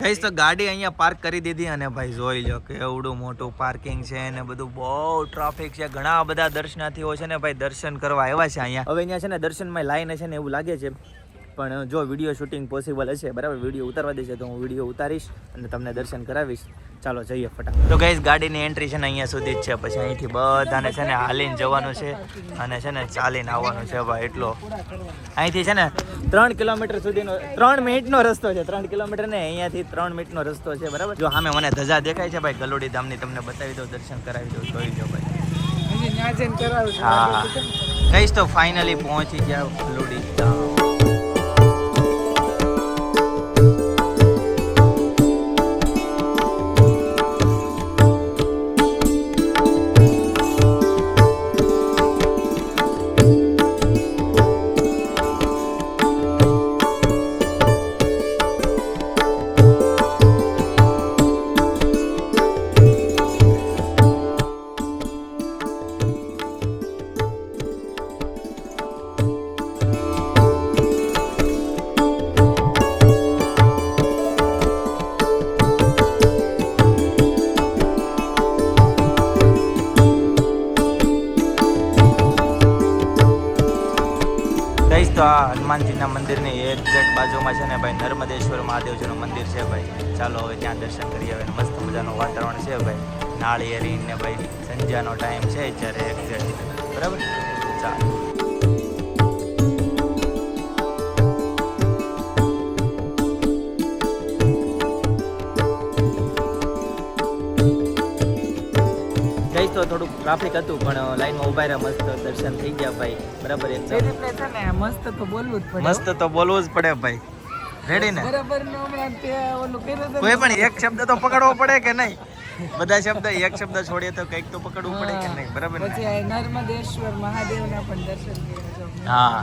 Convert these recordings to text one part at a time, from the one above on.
Guys તો ગાડી અહીંયા પાર્ક કરી દીધી અને ભાઈ જોઈ લો કે એવડું મોટું પાર્કિંગ છે ને બધું બહુ ટ્રાફિક છે. ઘણા બધા દર્શનાર્થીઓ છે ને ભાઈ દર્શન કરવા આવ્યા છે અહીંયા. હવે અહીંયા છે ને દર્શનમાં લાઈન છે ને એવું લાગે છે, પણ જો વિડીયો શૂટિંગ પોસિબલ હશે બરાબર, વિડીયો ઉતારવા દેશે તો હું વિડીયો ઉતારીશ અને તમને દર્શન કરાવીશ. ચાલો જઈએ ફટાફટ. તો ગાઈસ ગાડીની એન્ટ્રી છે ને અહીંયા સુધી જ છે, પછી અહીંથી બધાને છે ને હાલીને જવાનું છે અને છે ને ચાલીને આવવાનું છે ભાઈ. એટલો અહીંથી છે ને 3 કિલોમીટર સુધીનો 3 મિનિટનો રસ્તો છે. 3 કિલોમીટર ને અહીંયાથી 3 મિનિટનો રસ્તો છે બરાબર. જો સામે મને ધજા દેખાય છે ભાઈ ગલોડી ધામની, તમને બતાવી દઉં, દર્શન કરાવી દઉં, જોઈ લો ભાઈ. હા ગાઈસ તો ફાઇનલી પહોંચી ગયા ગલોડી ધામ. તો આ હનુમાનજીના મંદિરની એક્ઝેક્ટ બાજુમાં છે ને ભાઈ નર્મદેશ્વર મહાદેવજીનું મંદિર છે ભાઈ. ચાલો હવે ત્યાં દર્શન કરી આવે. મસ્ત મજાનું વાતાવરણ છે ભાઈ, નાળિયેરી ને ભાઈ સંધ્યાનો ટાઈમ છે અત્યારે એક્ઝેક્ટ બરાબર. ચાલો તો થોડુંક ટ્રાફિક હતું પણ લાઈનમાં ઉભા રહ્યા, મસ્ત દર્શન થઈ ગયા ભાઈ બરાબર. મસ્ત તો બોલવું જ પડે, મસ્ત તો બોલવું જ પડે ભાઈ. રેડી ને? બરાબર નો હમણાં તે ઓલું કર્યું કોઈ પણ એક શબ્દ તો પકડવો પડે કે નહીં? બધા શબ્દ એક શબ્દ છોડીએ તો કંઈક તો પકડવું પડે કે નહીં બરાબર. પછી નર્મદેશ્વર મહાદેવના પણ દર્શન કર્યા.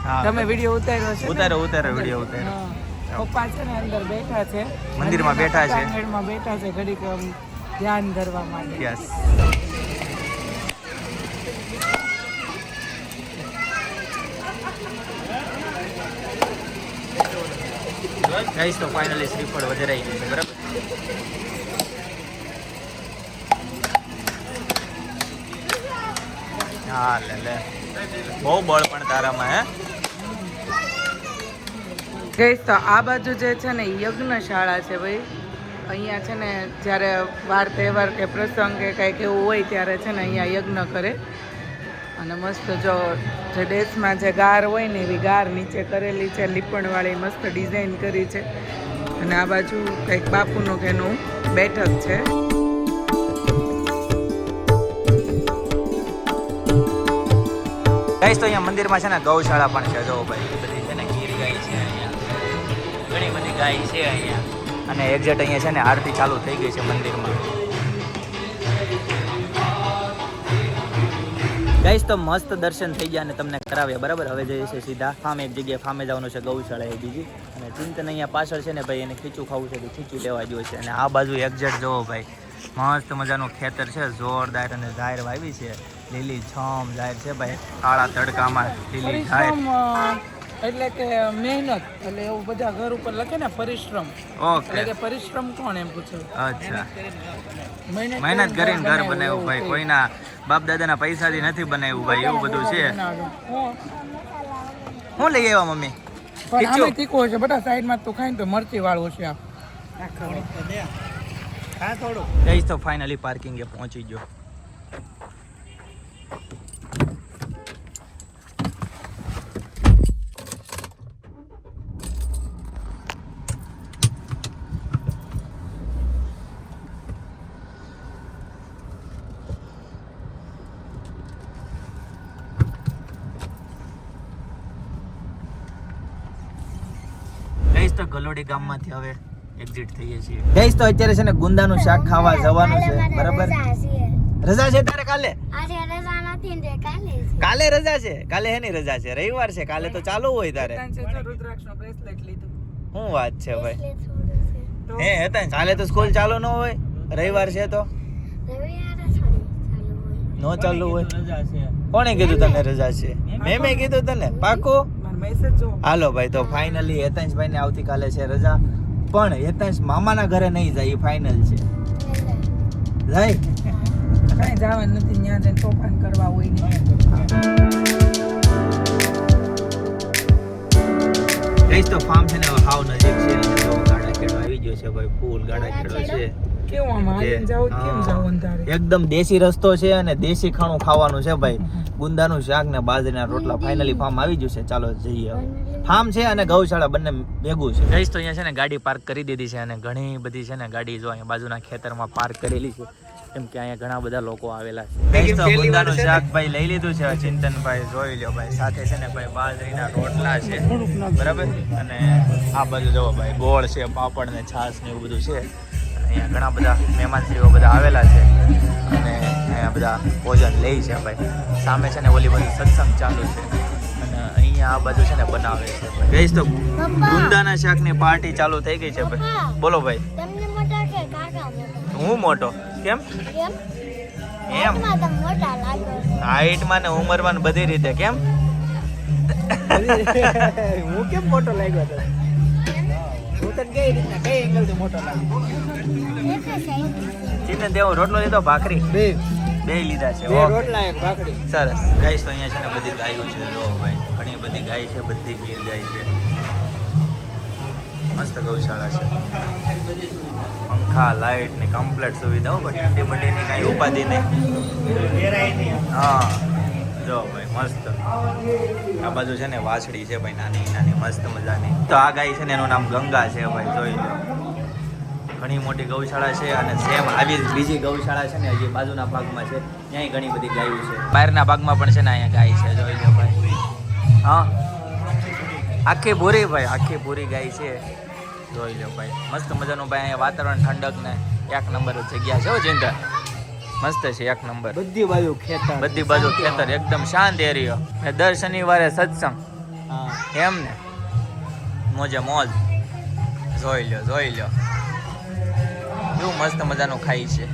હા તમે વિડિયો ઉતાર્યો છે? ઉતારો વિડિયો ઉતાર્યો. પપ્પા છે ને અંદર બેઠા છે, મંદિરમાં બેઠા છે, મંદિરમાં બેઠા છે ઘડીક ધ્યાન ધરવા માટે. યસ. ગાઈસ તો ફાઇનલી શ્રીફળ વધારે આવી ગયું છે બરાબર. હા લે બહુ બળ પણ તારામાં હે. ગઈશ તો આ બાજુ જે છે ને યજ્ઞશાળા છે ભાઈ. અહીંયા છે ને જ્યારે વાર તહેવાર કે પ્રસંગ કે કંઈક એવું હોય ત્યારે છે ને અહીંયા યજ્ઞ કરે અને મસ્ત જો જે દેશમાં જે ગાર હોય ને એવી ગાર નીચે કરેલી છે, લીપણવાળી મસ્ત ડિઝાઇન કરી છે. અને આ બાજુ કંઈક બાપુનું કે એનું બેઠક છે. ગાઈસ તો અહીંયા મંદિરમાં છે ને ગૌશાળા પણ છે. જો ભાઈ બધી છે ને ગીર ગાય છે અહીંયા, ઘણી બધી ગાય છે અહીંયા. અને એક્ઝેક્ટ અહીંયા છે ને આરતી ચાલુ થઈ ગઈ છે મંદિરમાં. ગાઈસ તો મસ્ત દર્શન થઈ ગયા અને તમને કરાવ્યા બરાબર. હવે જઈએ છે સીધા ફામે, એક જગ્યાએ ફામે જવાનું છે, ગૌશાળા એ બીજી. અને ચિંતન અહીંયા પાછળ છે ને ભાઈ, એને ખીચું ખાવું છે તો ખીચું લેવા જોઈએ છે. અને આ બાજુ એક્ઝેક્ટ જોવો ભાઈ, મસ્ત મજાનું ખેતર છે જોરદાર, અને ઝાડ વાવી છે, લીલી છમ ઝાડ છે ભાઈ, કાળા તડકામાં લીલી ઝાડ. એટલે કે મહેનત, એટલે એવું બધા ઘર ઉપર લખે ને પરિશ્રમ. ઓકે, એટલે કે પરિશ્રમ કોણ એમ પૂછે. અચ્છા, મહેનત કરીને ઘર બનાવ્યું ભાઈ, કોઈના બાપ દાદાના પૈસાથી નથી બનાવ્યું ભાઈ, એવું બધું છે. હું લઈ આવ્યા મમ્મી? તીખું છે બટા, સાઈડમાં તો ખાઈને તો મરચી વાળું છે. જઈશ તો ફાઇનલી પાર્કિંગે પહોંચી ગયો. તો ગલોડી ગામમાંથી હવે એક્ઝિટ થઈએ છીએ. ગાઈસ તો અત્યારે છે ને ગુંદાનું શાક ખાવા જવાનું છે બરાબર. રજા છે તારે? કાલે કાલે રજા છે. કાલે હેની રજા છે? રવિવાર છે. કાલે તો ચાલુ હોય તારે. શું વાત છે ભાઈ? હે હતા કાલે તો સ્કૂલ ચાલુ ન હોય, રવિવાર છે તો નો ચાલુ હોય. કોણે કીધું તને રજા છે? મેં કીધું તને? પાકું? મારો મેસેજ જો હાલો ભાઈ, તો ફાઇનલી હેતાંશભાઈ ને આવતીકાલે છે રજા, પણ હેતાંશ મામાના ઘરે નહીં જાય, ફાઇનલ છે. જાય કાંઈ જવાનું નથી, ત્યાં જઈને તોફાન કરવા હોય ને. ગઈશ તો ફાર્મ છે ને હવે હાવ નજીક છે, અને જો ગાડા ખેડો આવી ગયો છે ભાઈ, ફૂલ ગાડા ખેડો છે. કેવું આમ હાલીને જાવ કેમ જાવ અંધારે? એકદમ દેશી રસ્તો છે અને દેશી ખાણું ખાવાનું છે ભાઈ. ગુંદાનું શાક ને બાજરીના રોટલા. ફાઇનલી ફાર્મ આવી ગયું છે, ચાલો જઈએ. ફાર્મ છે અને ગૌશાળા બંને ભેગું છે. ગઈશ તો અહીંયા છે ને ગાડી પાર્ક કરી દીધી છે, અને ઘણી બધી છે ને ગાડી જો અહીંયા બાજુના ખેતરમાં પાર્ક કરેલી છે, કેમ કે અહીંયા ઘણા બધા લોકો આવેલા છે. ગઈશ તો ગુંદાનું શાક ભાઈ લઈ લીધું છે, ચિંતનભાઈ જોઈ લ્યો ભાઈ. સાથે છે ને ભાઈ બાજરીના રોટલા છે, બરાબર. અને આ બાજુ જો ભાઈ ગોળ છે, પાપડ ને છાશ ને એવું બધું છે. અહીંયા ઘણા બધા મહેમાનશ્રીઓ બધા આવેલા છે, અને અહીંયા બધા ભોજન લે છે ભાઈ. સામે છે ને ઓલી બાજુ સત્સંગ ચાલુ છે, અને અહીંયા આ બાજુ છે ને બનાવે છે. ગઈશ તો ગુંદાના શાકની પાર્ટી ચાલુ થઈ ગઈ છે ભાઈ. બોલો ભાઈ. હું મોટો કેમ? એમ હાઈટમાં ને ઉંમરમાં ને બધી રીતે કેમ? હું કેમ મોટો લાગ્યો હતો? હું તને કઈ રીતના કઈ એંગલ થી મોટો લાગ્યો? ચિંતન દેવો રોટલો લીધો, ભાખરી બે લીધા છે. રોટલા એક ભાખરી. સરસ. ગાય તો અહીંયા છે ને બધી ગાયો છે, જો ભાઈ ઘણી બધી ગાય છે, બધી ગીર ગાય છે. મસ્ત ગૌશાળા છે, પંખા લાઈટ ની કમ્પ્લીટ સુવિધા. ઠંડી બંડીની કાંઈ ઉપાધિ નહીં. હા જો ભાઈ મસ્ત. આ બાજુ છે ને વાછડી છે ભાઈ, નાની નાની મસ્ત મજાની. તો આ ગાય છે ને એનું નામ ગંગા છે ભાઈ, જોઈ લો. ઘણી મોટી ગૌશાળા છે, અને સેમ આવી જ બીજી ગૌશાળા છે ને હજી બાજુના ભાગમાં છે, ત્યાંય ઘણી બધી ગાયો છે. બહારના ભાગમાં પણ છે ને અહીંયા ગાય છે, જોઈ લો ભાઈ. હા આખી પૂરી ભાઈ, આખી પૂરી ગાય છે, જોઈ લો ભાઈ. મસ્ત મજાનું ભાઈ અહીંયા વાતાવરણ ઠંડક ને એક નંબર જગ્યા છે. ચિંતા મસ્ત છે, એક નંબર. બધી બાજુ ખેતર, એકદમ શાંત એરિયો. દર શનિવારે સત્સંગ, એમ ને મોજે મોજ. જોઈ લો કેવું મસ્ત મજાનું ખાઈ છે.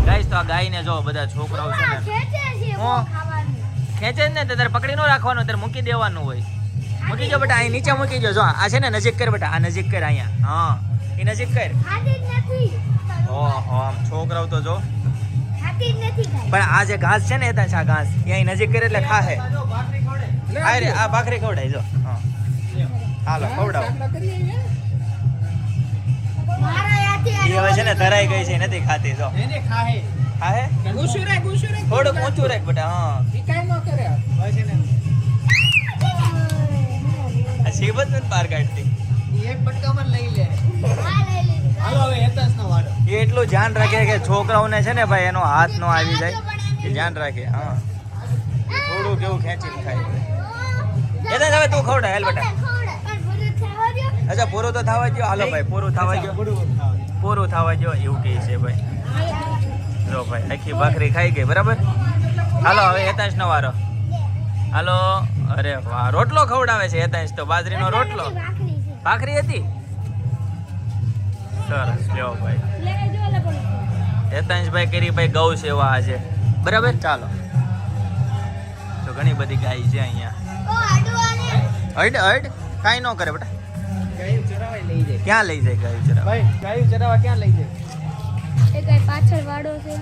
ગાઈસ તો આ ગાયને જો બધા છોકરાઓ છે ને ખેંચે જ ને, તારે પકડી ન રાખવાનું, તારે મૂકી દેવાનું હોય. મૂકી જો બેટા, અહીં નીચે મૂકી જો. જો આ છે ને નજીક કર બેટા, આ નજીક કર અહીંયા. હા એ નજીક કર. ઓહો આમ છોકરાઓ તો જો. પણ આ જે ઘાસ છે ને એ આ ઘાસ અહીં નજીક કરે એટલે ખાહે. અરે આ ભાખરી ખવડાય જો. હા હાલો ખવડાવો. એ હવે છે ને ધરાઈ ગઈ છે, નથી ખાતી. જો ખાહે થોડુંક ઊંચું રાખ બેટા. હા આ શીબત નથી પાર કાઢતી. એ એટલું ધ્યાન રાખે કે છોકરાઓને છે ને ભાઈ એનો હાથ નો આવી જાય, એ ધ્યાન રાખે. હા થોડું કેવું ખેંચીને ખાય. એટલે હવે તું ખવડાય હાલ બેટા. અચ્છા પૂરું તો થવા ગયો. હાલો ભાઈ પૂરું થવા ગયો, પૂરું થવા ગયો એવું કહે છે ભાઈ. જો ભાઈ આખી ભાખરી ખાઈ ગઈ, બરાબર. હાલો હવે હેતાંશ નો વારો. હાલો. અરે વાહ, રોટલો ખવડાવે છે હેતાંશ તો, બાજરીનો રોટલો. ભાખરી હતી. સરસ લ્યો ભાઈ. હેતાંશભાઈ કરી ભાઈ ગૌ સેવા આજે, બરાબર. ચાલો તો ઘણી બધી ગાય છે અહીંયા. અડ કાંઈ ન કરે બેટા. ક્યાં લઈ જાય ગાયું ચરાવવા? ગાયું ચરાવવા ક્યાં લઈ જાય? પાછળ વાડો છે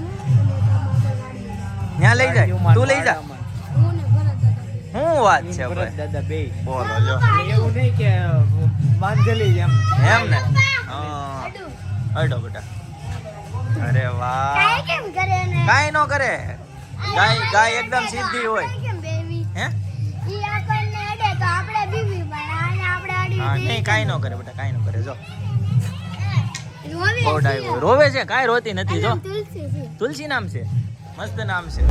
ત્યાં લઈ જાય. તું લઈ જા. શું વાત છે ભાઈ? દાદા બે બોલો લ્યો. એવું નહીં કે બાંધેલી એમ ને. હા અડો બેટા. અરે વાહ, કાંઈ ન કરે. ગાય એકદમ સીધી હોય. હે હા નહીં કાંઈ ન કરે બેટા, કાંઈ ન કરે. જો રોવે છે, કાંઈ રોતી નથી. જો તુલસી નામ છે, મસ્ત નામ છે.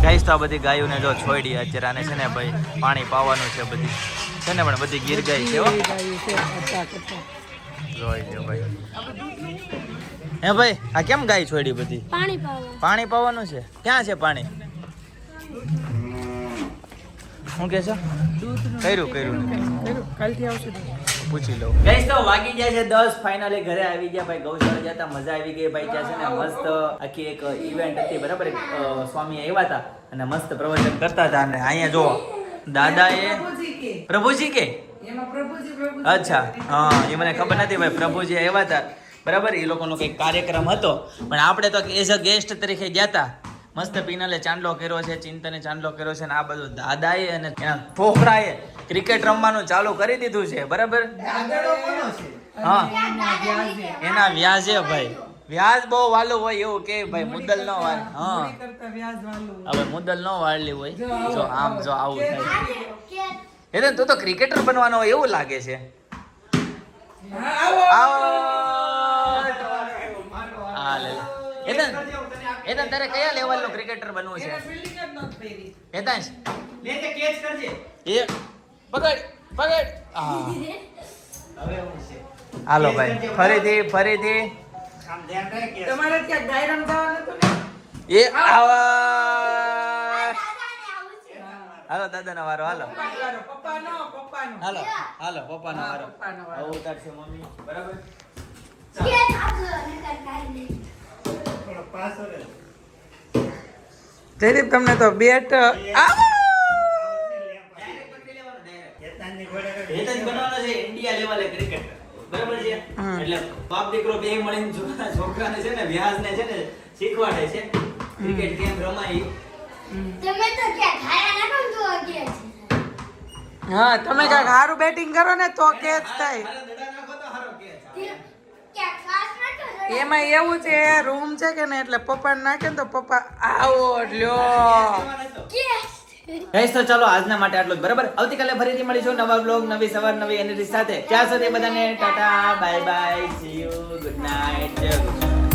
ગાઈસ તો આ બધી ગાયોને જો છોડી અત્યારે આને છે ને ભાઈ પાણી પાવાનું છે. બધી છે ને પણ બધી ગીર ગાય છે. જોઈ લો ભાઈ. હે ભાઈ આ કેમ ગાય છોડી બધી પાણી પાવા પાણી પાવાનું છે ક્યાં છે પાણી શું કે છે કર્યું કાલથી આવશે પૂછી લઉં ગાઈસ તો વાગી ગયા છે 10 ફાઇનલી ઘરે આવી ગયા ભાઈ ગૌશાળા જતા મજા આવી ગઈ ભાઈ ત્યાં છે ને મસ્ત આખી એક ઇવેન્ટ હતી બરાબર સ્વામી આવ્યા હતા અને મસ્ત પ્રવચન કરતા હતા અને અહીંયા જો દાદાએ પ્રભુજી કે અચ્છા હા એ મને ખબર નથી ભાઈ પ્રભુજી આવ્યા હતા બરાબર એ લોકોનો કંઈક કાર્યક્રમ હતો પણ આપણે તો એઝ અ ગેસ્ટ તરીકે ગયા હતા મસ્ત પીનલે ચાંદલો કર્યો છે ચિંતને ચાંદલો કર્યો છે અને આ બધું દાદાએ અને એના છોકરાએ ક્રિકેટ રમવાનું ચાલુ કરી દીધું છે બરાબર હા એના વ્યાજે ભાઈ વ્યાજ બહુ વાલું હોય એવું કે ભાઈ મુદ્દલ ન વાળ હા હવે મુદ્દલ ન વાળલી હોય જો આમ જો આવું થાય એટલે તું તો ક્રિકેટર બનવાનો હોય એવું લાગે છે એટલે તારે કયા લેવલ નો ક્રિકેટર બનવું છે હેતાંશ એ પકડ હા હાલો ભાઈ ફરીથી તમારે ક્યાં ડાયરમ જવાનું હતું ને એ આવા હાલો દાદાનો વારો હાલો પપ્પાનો હાલો પપ્પાનો વારો પપ્પાનો વારો. આવું ઉતારશે મમ્મી બરાબર જયદીપ તમને તો બેટ હેતન બનવાનો છે ઇન્ડિયા લેવલે ક્રિકેટર બરાબર છે એટલે બાપ દીકરો બે મળીને છોકરાને છે ને વ્યાજને છે ને શીખવાડે છે ક્રિકેટ કેમ રમાય તમે તો ક્યાં ખાયા ના તો કે હા તમે કાંઈક સારું બેટિંગ કરો ને તો કેચ થાય મારા દડા નાખો તો હારો કેચ ક્યાં ખાસ ના તો એમાં એવું છે રૂમ છે કે ને એટલે પપ્પાને નાખે ને તો પપ્પા આવો લ્યો ગાઈસ તો ચાલો આજના માટે આટલું જ બરાબર આવતીકાલે ફરીથી મળીશું નવા બ્લોગ નવી સવાર નવી એનર્જી સાથે ત્યાં સુધી બધાને Tata bye bye see you good night જય ગુરુ